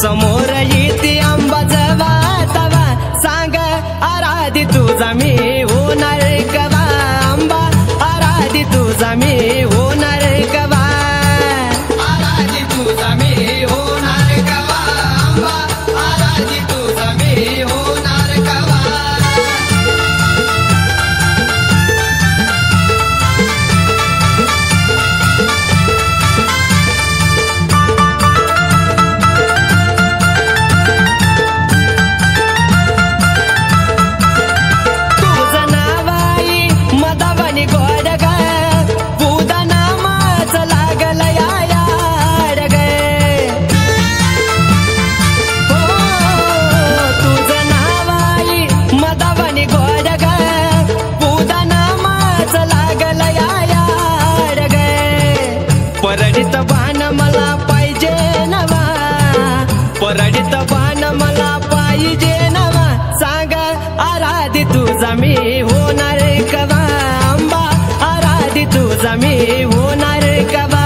समोर येते आंबा जवा तवा सांग आराधी तुझा मी होणार कवा आंबा आराधी तुझा मी होणार कवा आराधी तुझा मी होणार कवा आंबा आराधी तुझा मी होणार कवा परडित बाण मला पाहिजे नवा परडित बाण मला पाहिजे नवा सांग आराधी तुझा मी होणार कवा आंबा आराधी तुझा मी होणार कवा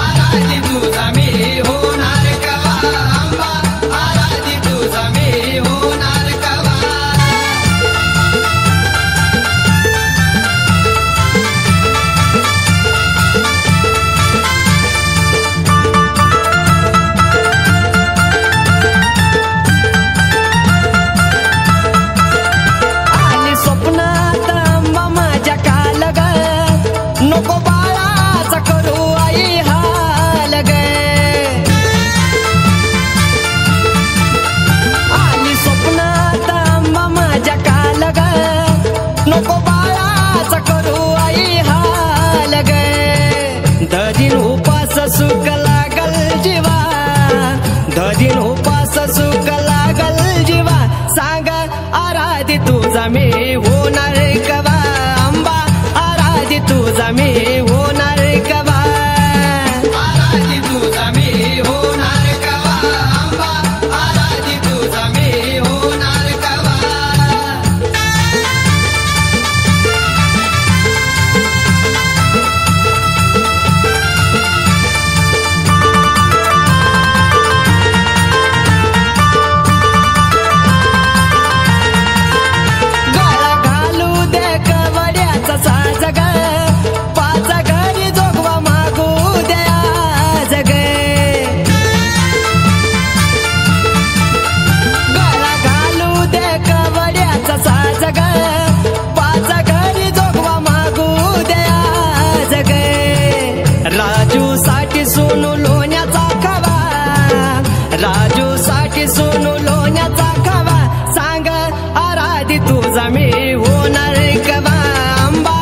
आराधी तुझा मी होणार कवा आंबा आराधी तुझा मी होणार कवा नको बाळाचा करू आई हाल गे आली स्वप्नात आंबा माझ्या काल ग नको बाळाचा करू आई हाल गे ददिन उपास सुख लागल जीवा ददिन उपास सुख लागल जीवा सांग आराधी तुझा मी होणार कवा आंबा आराधी तुझा मी होणार कवा आराधी तुझा मी होणार कवा आंबा आराधी तुझा मी होणार कवा गळा घालू दे कवड्याचा साज ग पाच घरी जोगवा मागू द्या जगे गळा घालू दे कवड्याचा साज ग पाच घरी जोगवा मागू द्या जगे राजू साठी सोनू लोण्याचा खवा राजू साठी सोनू लोण्याचा खवा सांग आराधी तुझा मी होणार कवा आंबा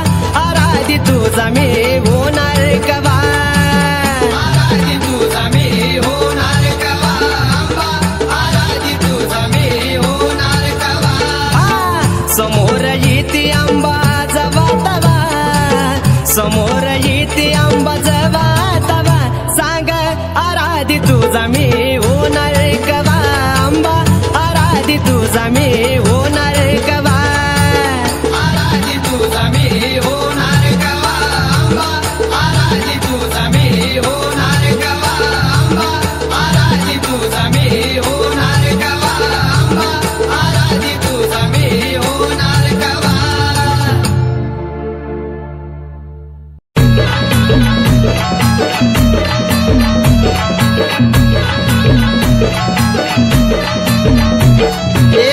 आराधी तुझा मी होणार कवा आराधी तुझा मी होणार कवा आंबा आराधी तुझा मी होणार कवा समोर येते आंबा जवा तवा समोर येते आंबा जवा तवा सांग आराधी तुझा मी होणार कवा आंबा आराधी तुझा मी होणार कवा आराधी तुझा मी होणार कवा आंबा आराधी तुझा मी होणार कवा आंबा आराधी तुझा मी होणार कवा आंबा आराधी तुझा मी होणार कवा ए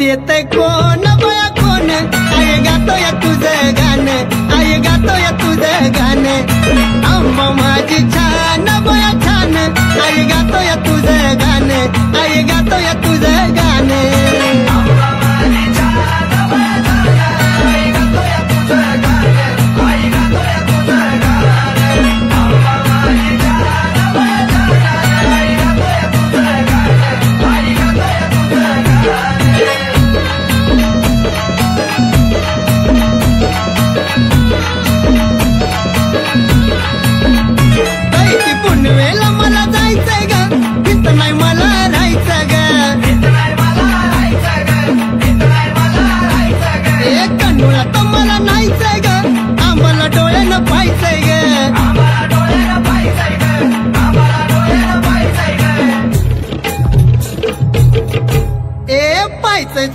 देतय कोण बया कोण आई गातोय तुझं गाणं आई गातोय तुझं गाणं आंबा माझी छान बया छान आई गातोय तुझं गाणं आई गातोय तुझं गाणं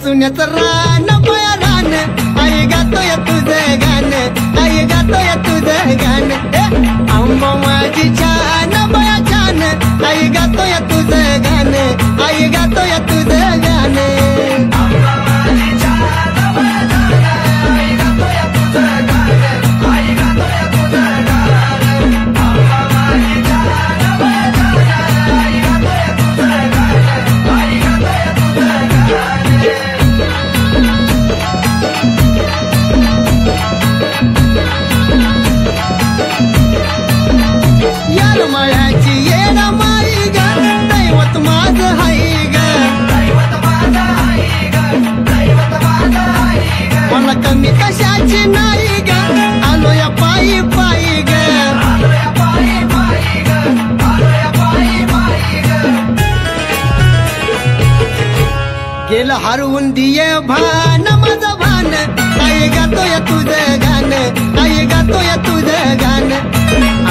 सुन्याचं रान बया रान आई गातोय तुझं गाणं आई गातोय तुझं गाणं आंबा माझी छान बया छान आई गातोय तुझं गाणं आई गातोय तुझं गाणं कमी कशाची नाही ग आलो या पायी पायी ग गेलं हरवून दिये भान माझं भान आई गातोय तुझं गाणं आई गातोय तुझं गाणं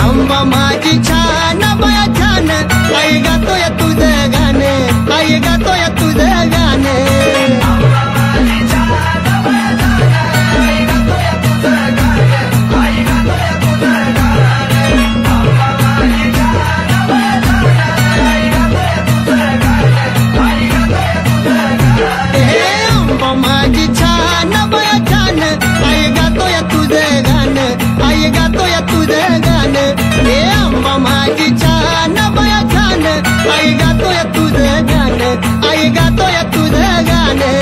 आंबा माझी छान बया छान आई गातोय तुझं गाणं आई गातोय तुझं गाणं माझी छान बया छान आई गातोय तुझं गाणं आई गातोय तुझं गाणं हे आंबा माझी छान बया छान आई गातोय तुझं गाणं आई गातोय तुझं गाणं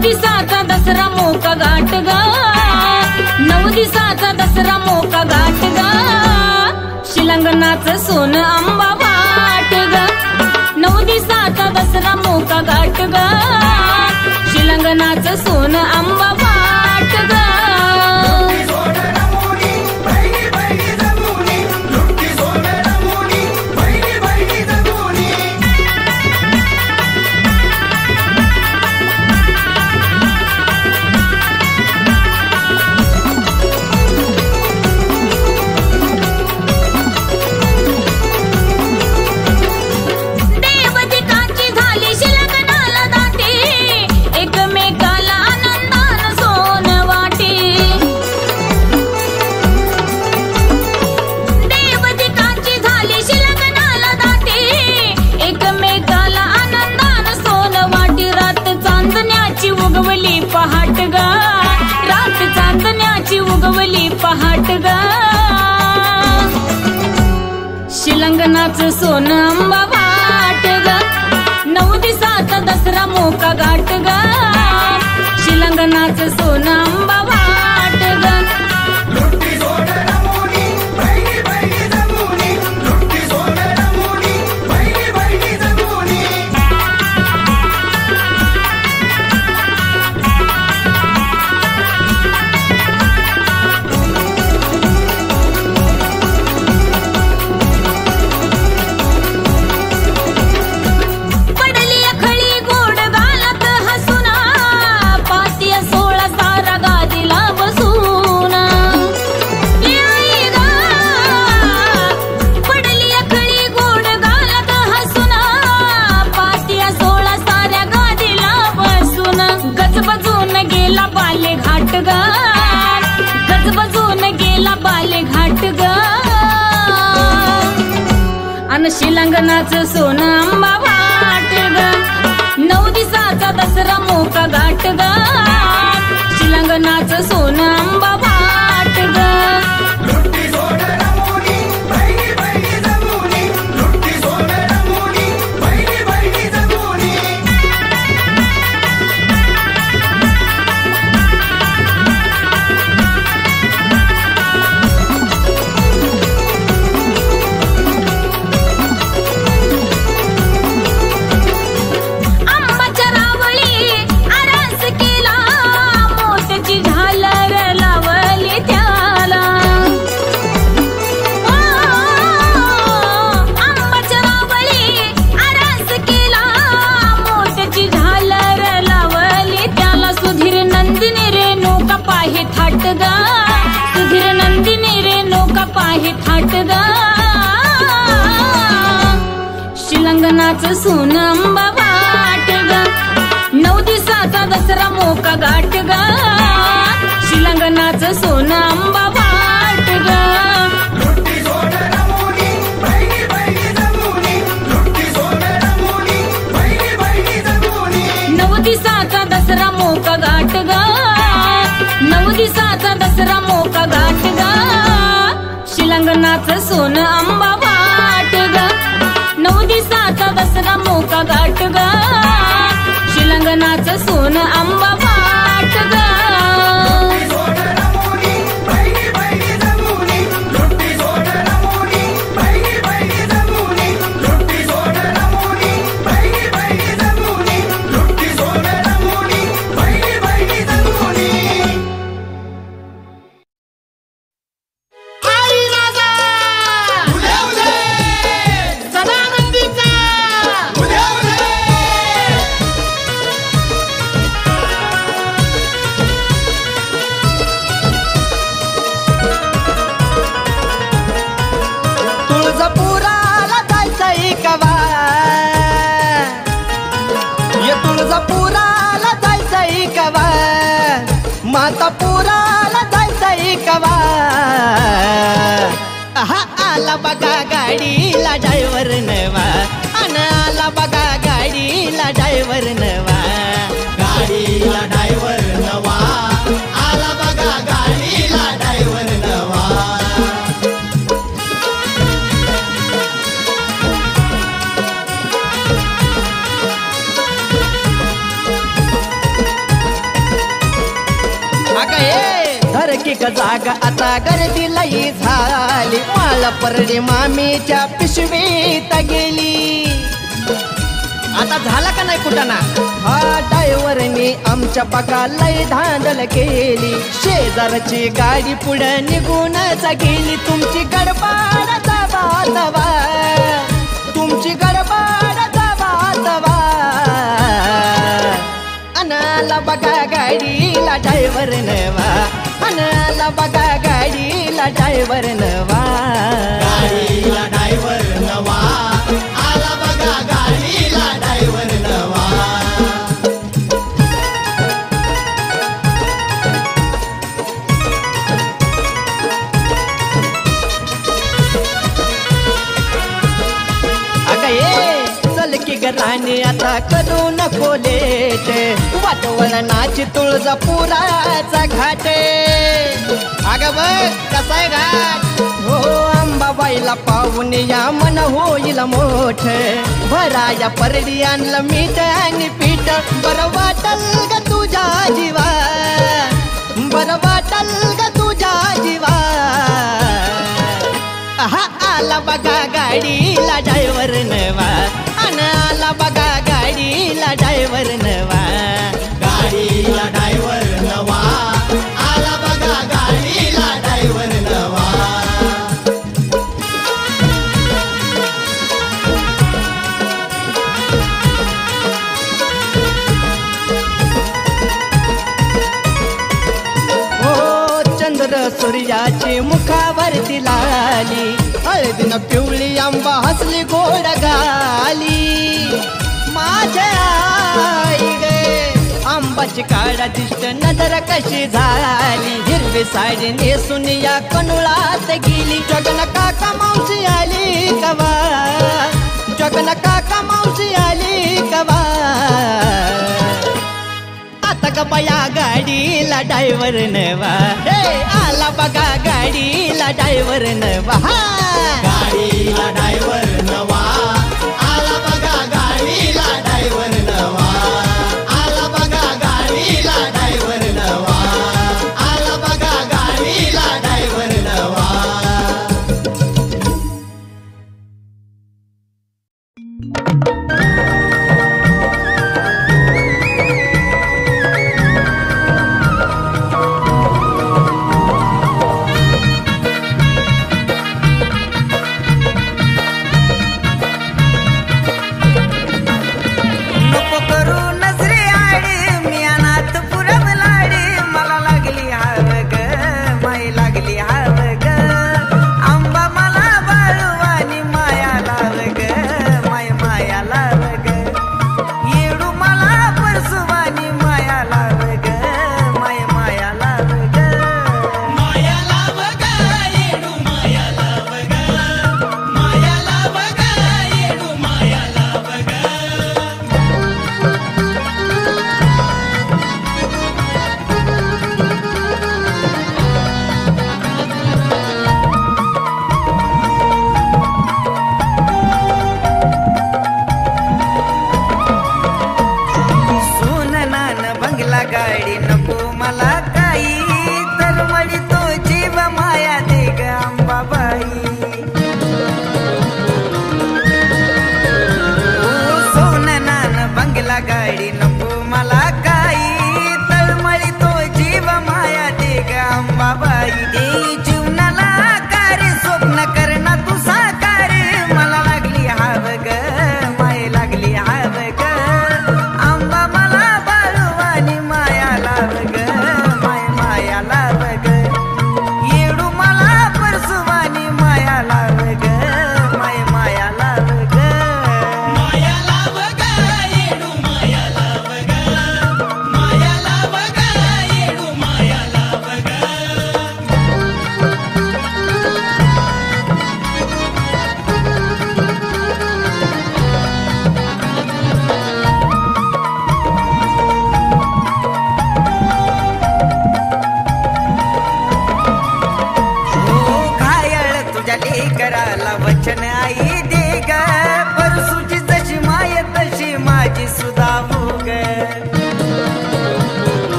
दिवसाचा दसरा मोका घाट गा 9 दिवसाचा दसरा मोका घाट गा शिलंगणाचं सोनं आंबा वाट गा 9 दिवसाचा दसरा मोका घाट गा शिलंगणाचं सोनं आंबा वाट गा पहाट गा शिलंगणाचं सोनं आंबा वाट गा 9 दिवसाचा दसरा मोका घाट गा शिलंगणाचं सोनं आंबा वाट गा ग गजबजून गेला बाले घाट ग अन शिलांगणाचं सोनं आंबा वाट ग 9 दिवसाचा दसरा मोका घाट ग शिलांगणाचं सोनं आंबा वाट ग सुधीर नंदिनी रे नौका पाहे थाट ग शिलांगणाचं सोनं आंबा वाट ग 9 दिवसाचा दसरा मोका घाट ग शिलांगणाचं सोनं आंबा वाट ग 9 दिवसाचा दसरा मोका घाट ग 9 दिवसाचा दसरा मोका घाट ग शिलांगणाचं सोनं आंबा वाट ग 9 दिवसाचा दसरा मोका घाट ग शिलांगणाचं सोनं आंबा वाट ग मातापुराला जायचंय कवा आला बघा गाडीला ड्रायव्हर नवा अन आला बघा गाडीला ड्रायव्हर नवा गाडीला ड्रायव्हर नवा आला बघा गाडीला ड्रायव्हर नवा धरकी का जागा आता गर्दी लई झाली माला परडी मामीच्या पिशवीत गेली आता झाला का नाही कुटाणा हा ड्रायव्हरने आमच्या बघा लई धांदल केली शेजारची गाडी पुढे निघूनच गेली तुमची गडबड दबा तुमची गडबड दबा अनाला बघा गाडीला ड्रायव्हर नवा अनाला बघा गाडीला ड्रायव्हर नवा गाडीला ड्रायव्हर नवा आला बघा गाडीला ड्रायव्हर नवा राणी आता करू नको लेट वाटवळणाची तुळजापुराचा घाट अग बघ कसा आहे घाट हो अंबाबाईला पाहून या मन होईल मोठ भराया परडी आणलं मीठ आणि पीठ बरं वाटल ग तुझ्या जीवा बरं वाटल ग तुझ्या जीवा आला बघा गाडीला ड्रायव्हर नवा आला बघा गाडीला ड्रायव्हर नवा गाडीला ड्रायव्हर नवा आला बघा गाडीला ड्रायव्हर नवा हो चंद्र सूर्याची मुखावरती लाली हळदीनं पिवळी आंबा हसली गोड गाली माझ्या आई गे आंबा कशी काळा दिष्ट नजर कशी झाली हिरवी साडी नेसून या कनुळात गेली जगन काका मावशी आली कवा जगन काका मावशी आली कवा आता ग बया गाडीला ड्रायव्हर नवा हे आला बघा गाडीला ड्रायव्हर नवा गाडीला ड्रायव्हर नवा आला बघा गाडीला ड्रायव्हर नवा आला बघा गाडीला ड्रायव्हर नवा आला बघा गाडीला ड्रायव्हर नवा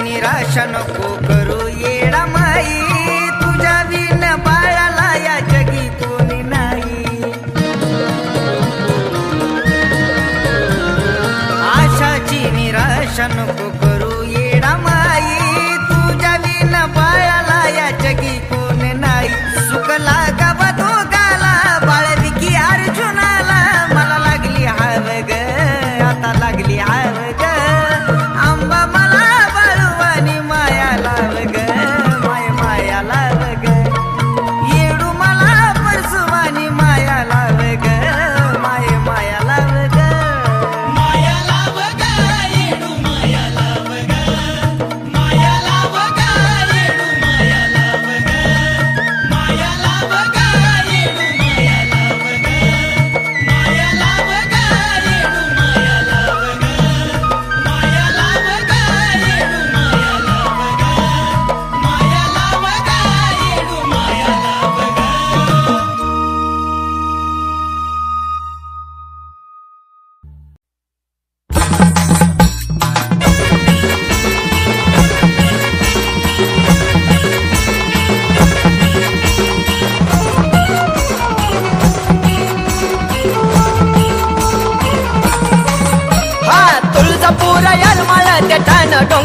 निराशा नको करू येडा माई तुझ्या बिन बाळाला या जगी कोणी नाही आशाची निराशा नको करू येडा माई तुझ्या बिन बाळाला या जगी कोणी नाही सुख लागावा दोघाला बाळविकी अर्जुनाला मला लागली हाव ग आता लागली हाव ग आंबा मला बाळवानी माया लाव ग माया लाव ग येडू मला परसवानी माया लाव ग माया लाव ग माया लाव ग येडू माया लाव ग माया लाव ग येडू माया लाव ग माया लाव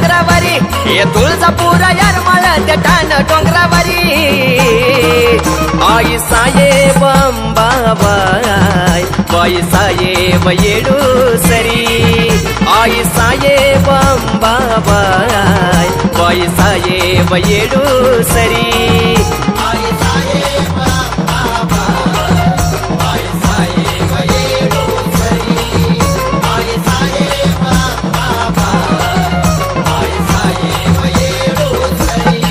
डोंगरावरी हे तुळजापूर येरमाळ ते ठाण डोंगरावरी आई साहेब अंबाबाई बाई साहेब येडूसरी आई साहेब अंबाबाई बाई साहेब येडूसरी आई साहेब अंबाबाई बाई साहेब येडूसरी आई साहेब अंबाबाई बाई साहेब येडूसरी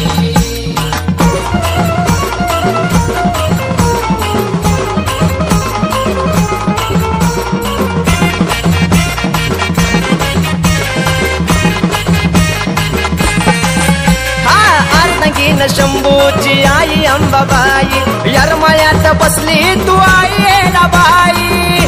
शंभूची आई अंबाबाई येरमाळ्यात बसली तू आई येडाबाई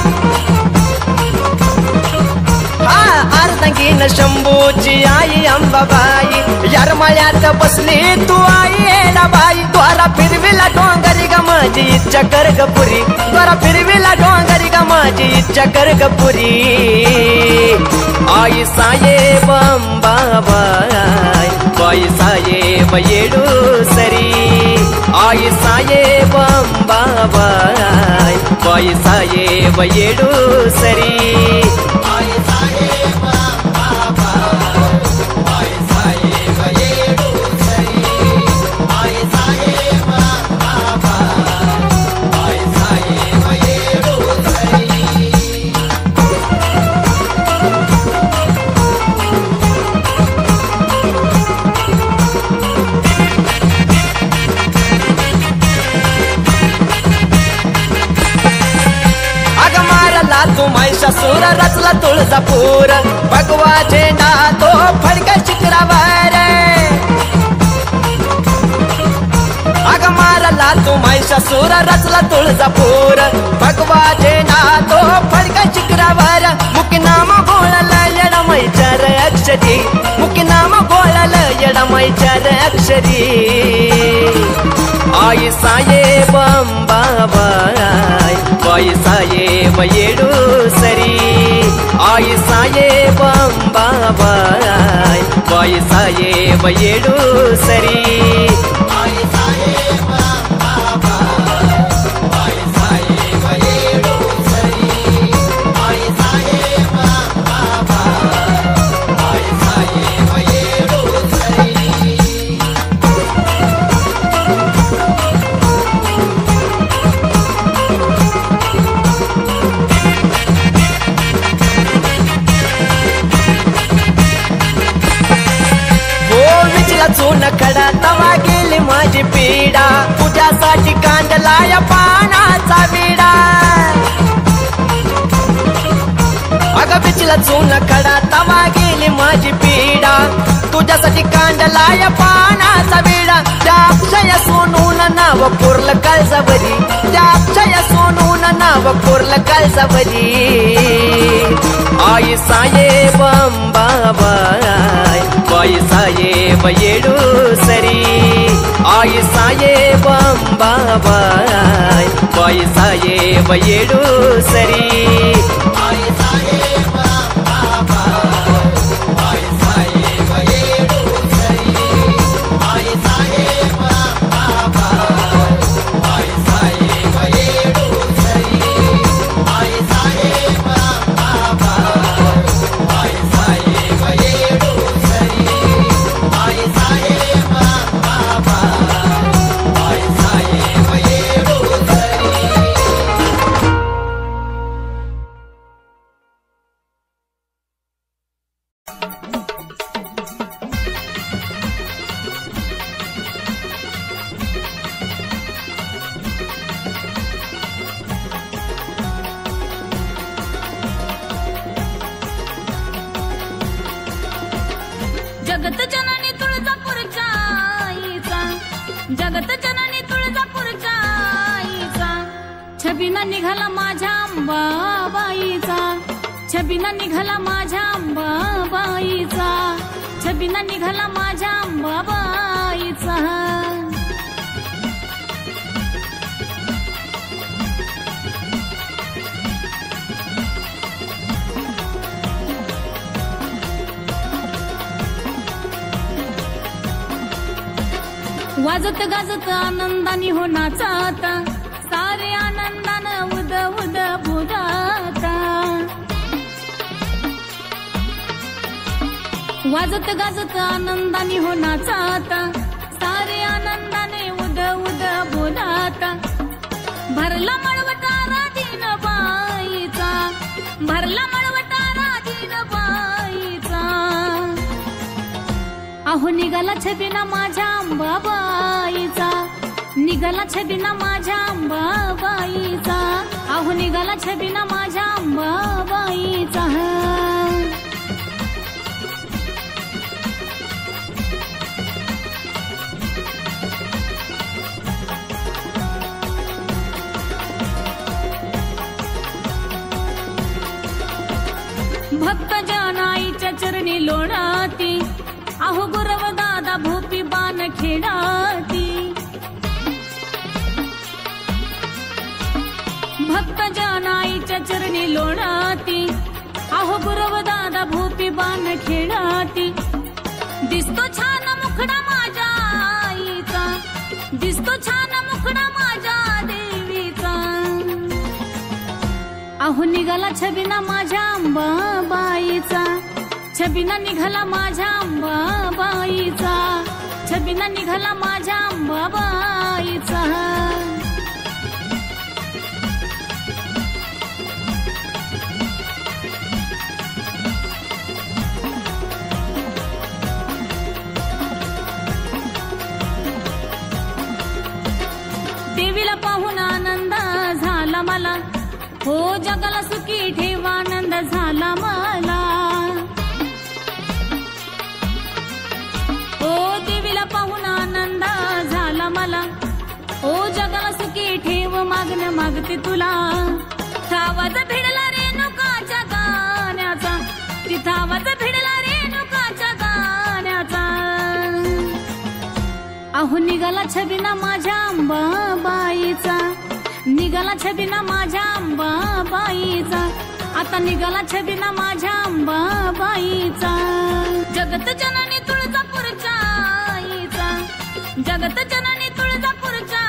अर्धंगीन शंभूची आई अंबाबाई येरमाळ्यात बसली तू आई येडाबाई द्वारा फिरविला डोंगरी ग माझी इच्छा कर ग पुरी द्वारा फिरविला डोंगरी ग माझी इच्छा कर ग पुरी आई साहेब अंबाबाई बाई साहेब येडूसरी आई साहेब अंबाबाई बाई साहेब येडूसरी आई साहेब अंबाबाई बाई साहेब येडूसरी आई साहेब अंबाबाई बाई साहेब येडूसरी तू महिषासूर रचला तुळजापूर भगवा झेंडा तो फडका शिखरावर अग मारला तू महिषासूर रचला तुळजापूर भगवा झेंडा तो फडका शिखरावर मुकी नाम गोळल येडमाईच्या रे अक्षरी मुकी नाम गोळल येडमाईच्या रे अक्षरी आई साहेब अंबाबाई बाई साहेब येडूसरी आई साहेब अंबाबाई बाई साहेब येडूसरी आई साहेब अंबाबाई बाई साहेब येडूसरी आई साहेब अंबाबाई बाई साहेब येडूसरी चून खडा तवा गेली माझी पीडा तुझ्यासाठी कांडलाय पानाचा विडा अगं बिचला चून खडा तवा गेली माझी पीडा तुझ्यासाठी कांडलाय पानाचा विडा त्या अक्षय सोनून नाव कोरलं काळजावरी त्या अक्षय सोनून नाव कोरलं काळजावरी आई साहेब अंबाबाई बाई साहेब येडूसरी आई साहेब अंबाबाई बाई साहेब येडूसरी आई साहेब अंबाबाई बाई साहेब येडूसरी आई साहेब अंबाबाई बाई साहेब येडूसरी आई साहेब अंबाबाई बाई साहेब येडूसरी आई साहेब अंबाबाई बाई साहेब येडूसरी जगत जननी तुळजापूरच्या आईचा जगत जननी तुळजापूरच्या आईचा छबिना निघाला माझ्या अंबाबाईचा छबिना निघाला माझ्या अंबाबाईचा छबिना निघाला माझ्या अंबाबाईचा वाजत गाजत आनंदाने हो नाचाता सारे आनंदानं उद उद बुडाता वाजत गाजत आनंदाने हो नाचाता सारे आनंदाने उद उद बोलाता भरला मळवटारा दिन बाईचा भरला मळवटारा दिन बाईचा अहो निघाला छबिना माझ्या अंबाबाईचा निघाला छबिना माझ्या अंबाबाईचा अहो निघाला छबिना माझ्या अंबाबाईचा भक्त जनाईच्या चरणी लोणाती अहो गुरव दादा भोपी बाण खेळाती भक्त जनाईच्या चरणी लोणाती अहो गुरव दादा भोपी बाण खेळाती दिसतो छान मुखडा माझ्या आईचा दिसतो छान मुखडा माझ्या देवीचा अहो निघाला छबिना माझ्या अंबाबाईचा छबिना निघाला माझ्या अंबाबाईचा छबिना निघाला माझ्या अंबाबाईचा देवीला पाहून आनंद झाला मला हो जगाला सुखी ठेवा आनंद झाला मला हो देवीला पाहून आनंद झाला मला हो जगाला सुखी ठेव मागणं मागते तुला आवाज भिडला रेणुकाच्या गाण्याचा तिथं आवाज भिडला रेणुकाच्या गाण्याचा अहो निघाला छबिना माझ्या अंबाबाईचा निघाला छबिना माझ्या अंबाबाईचा आता निघाला छबिना माझ्या अंबाबाईचा जगत जननी तुळजापूरच्या आईचा जगत जननी तुळजापूरच्या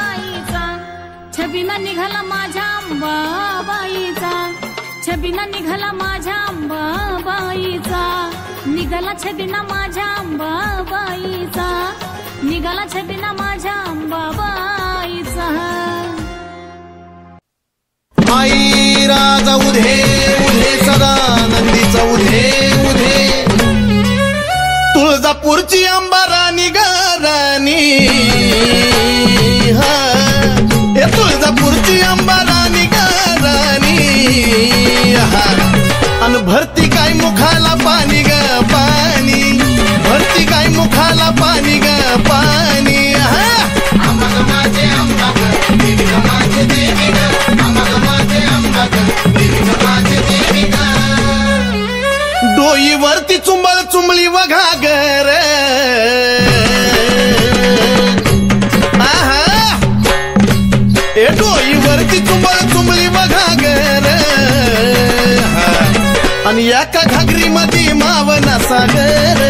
आईचा छबिना निघाला माझ्या अंबाबाईचा छबिना निघाला माझ्या अंबाबाईचा निघाला छबिना माझ्या अंबाबाईचा निघाला छबिना माझ्या अंबाबाईचा आई राजा उधे उधे सदा नंदीचा उधे उधे तुळजापूरची अंबा राणी गाराणी हा हे तुळजापूरची अंबा राणी गाराणी हा अन भरती काय मुखाला पाणी ग पाणी भरती काय मुखाला पाणी ग पाणी हा आम्हाला माझे अंबा ग देवी ग माझे देवी ग आम्हाला माझे अंबा ग देवी ग माझे देवी ग डोईवरती चुंबळ चुंबळी वघा गर आहा ए डोईवरती चुंबळ चुंबळी वघा गर आणि एका घागरी मध्ये मावना सागर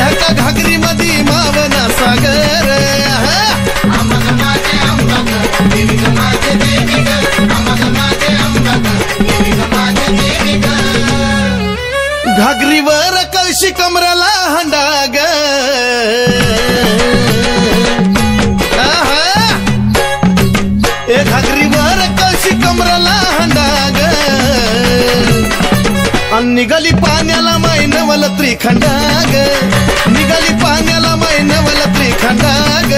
एका घागरी मध्ये मावना सागर आम्हाला माझे अंबा ग देवी ग माझे देवी ग आम्हाला माझे अंबा ग देवी ग माझे देवी ग घागरीवर कळशी कमराला हंडा ग ए घागरीवर कळशी कमराला हंडा ग निघाली पाण्याला मैनवल त्रिखंडा ग निघाली पाण्याला मैनवल त्रिखंडा ग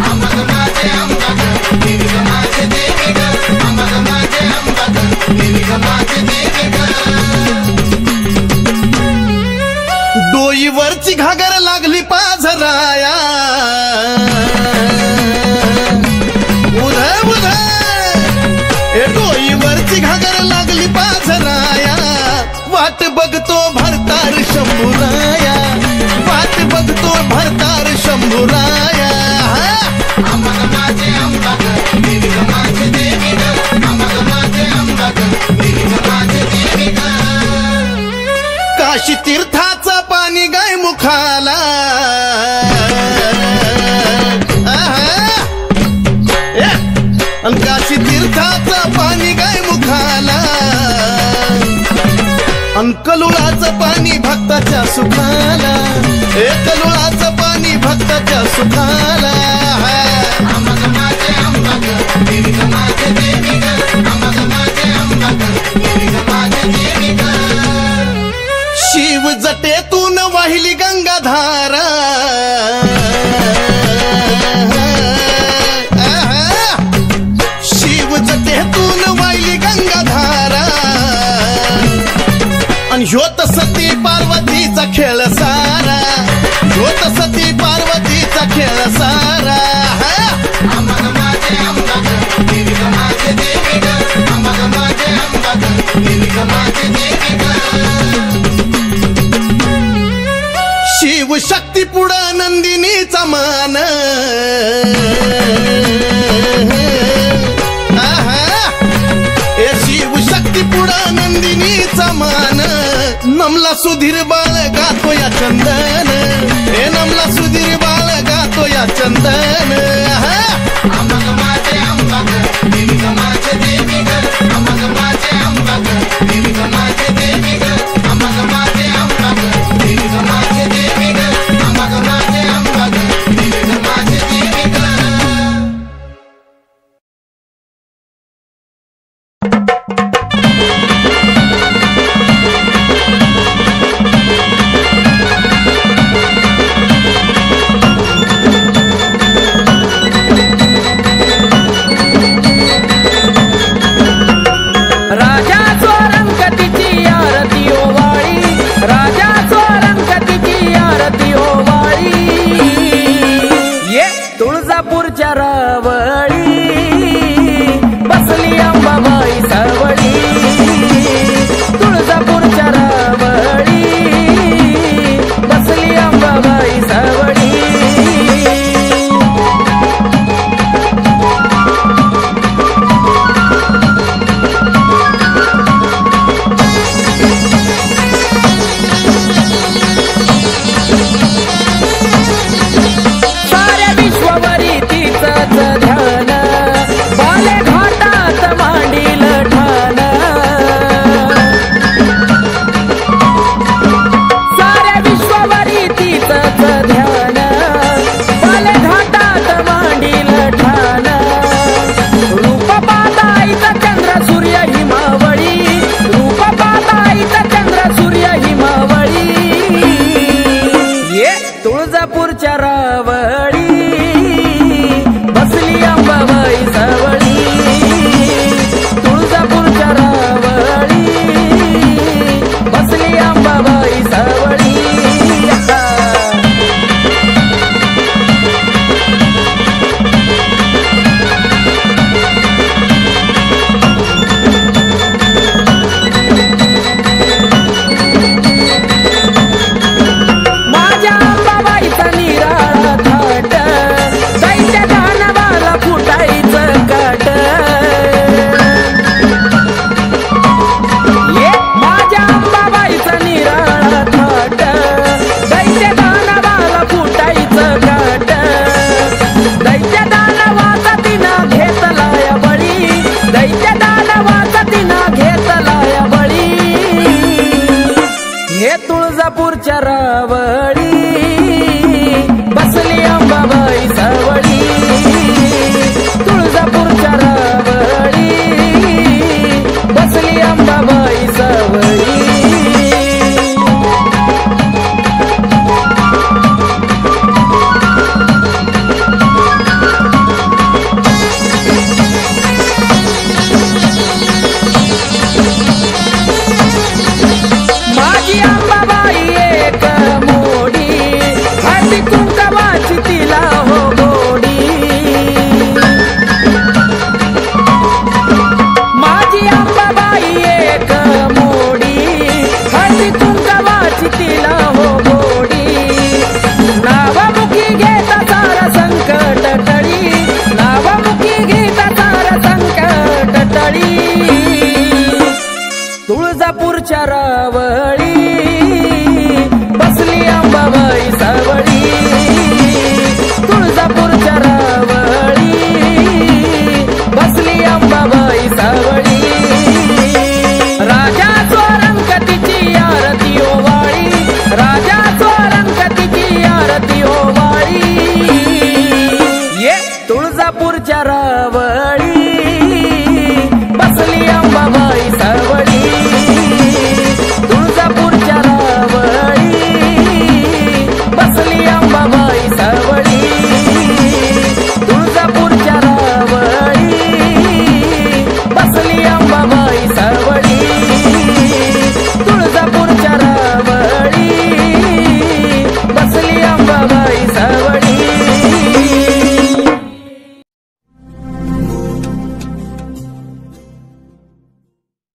आम्हाला माझे अंबा ग देवी ग माझे देवी ग आम्हाला माझे अंबा ग देवी ग माझे देवी ग डोईवरची घागर लागली पाझराया उध उध ए डोईवरची घागर लागली पाझराया वाट बघतो भरतार शंभूराया वाट बघतो भरतार शंभूराया आम्हाला माझे अंबा ग देवी ग माझे देवी ग आम्हाला माझे अंबा ग देवी ग माझे देवी ग काशी तीर्थाचं पाणी गाय मुखाला भक्ताच्या सुखाला, एक लोळाचं पाणी भक्ताच्या सुखाला. शिव जटेतून वाहिली गंगाधारा, शिव जटेतून वाहिली गंगाधारा. आणि ह्योत सती पार्वतीचा खेळ सारा, ह्योत सती पार्वतीचा खेळ सारा. शिव शक्ती पुढं नंदिनीचा मान, शिव शक्ती पुढं नंदिनीचा मान. नमला सुधीर बाळ गातो या चंदन, हे नमला सुधीर बाळ गातो या चंदन.